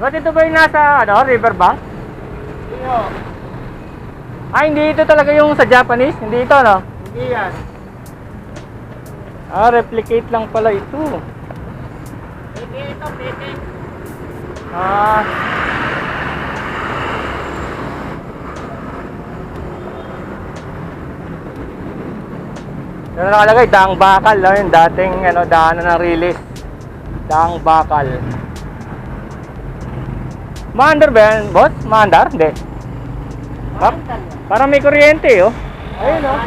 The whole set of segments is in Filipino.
Ba't ito ba yung nasa riverbank? Iyo. Ah, hindi ito talaga yung sa Japanese? Hindi ito, no? Hindi yan. Ah, replicate lang pala ito. Pwede ito, pwede. Ah. Ano nakalagay? Daang Bakal, yung dating daanan ng release. Daang Bakal. Maandar ba yan, boss? Maandar? Hindi. Parang may kuryente, oh. Ayun, oh.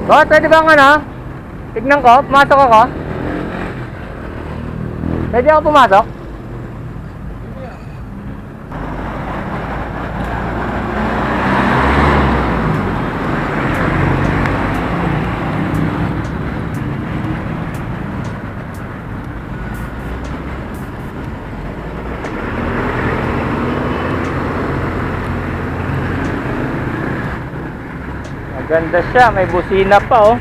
Boss, pwede bang tignan ko? Pumasok ako? Pwede ako pumasok? Maganda siya, may busina pa, oh.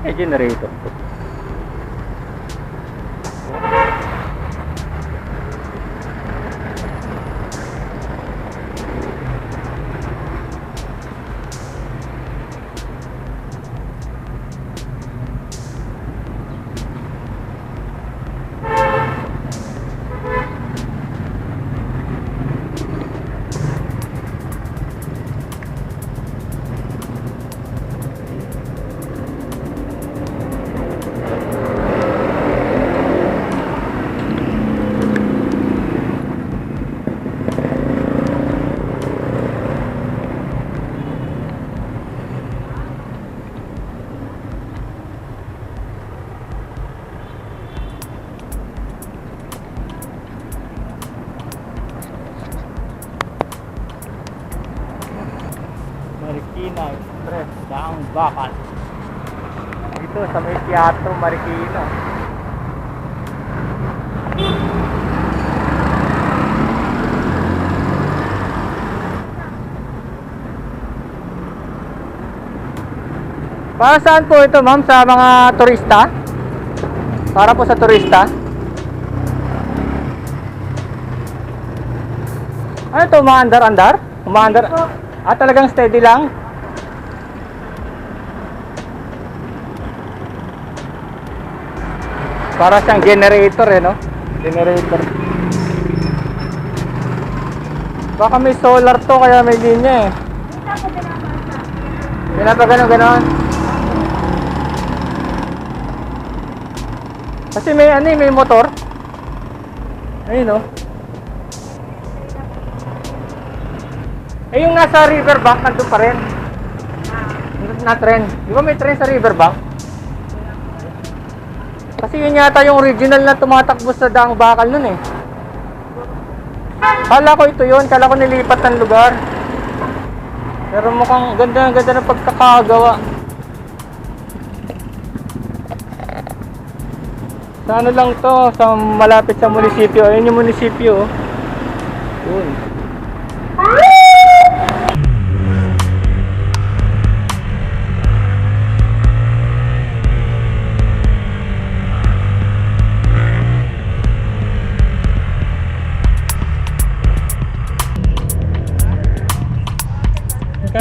May generator po. Marikina Express, Daang Bakal. Dito sa may Teatro Marikina. Para saan po ito, ma'am? Sa mga turista? Para po sa turista? Ano ito? Umaandar-andar? Umaandar? Ah, talagang steady lang? Para siyang generator, no? Generator. Baka may solar to, kaya may linya, eh. Pinapaganon-ganon. Kasi may may motor. Ayun, no? Eh, yung nasa riverbank, nandun pa rin. Na tren. Di ba may tren sa riverbank? Kasi yun yata yung original na tumatakbo sa Daang Bakal nun, eh. Kala ko ito yun. Kala ko nilipat ng lugar. Pero mukhang ganda ng pagkakagawa. Sa ano lang to, sa malapit sa munisipyo. Ayun yung munisipyo, oh. Yun.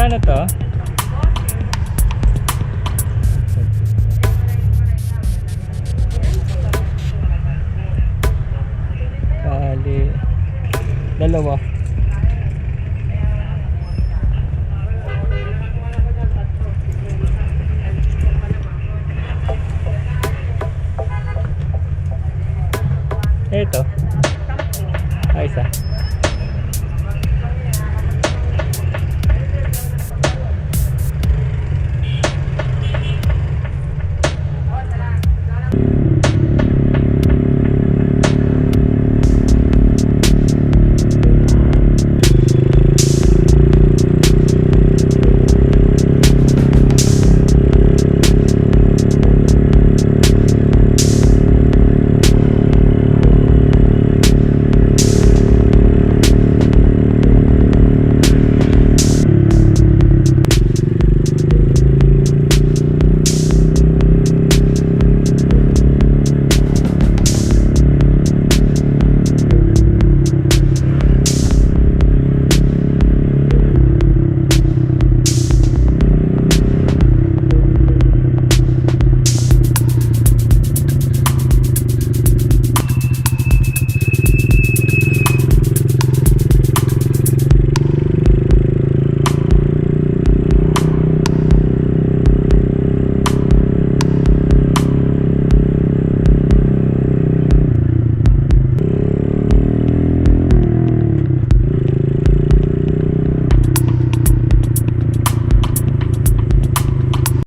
Magkano to? Dalawa.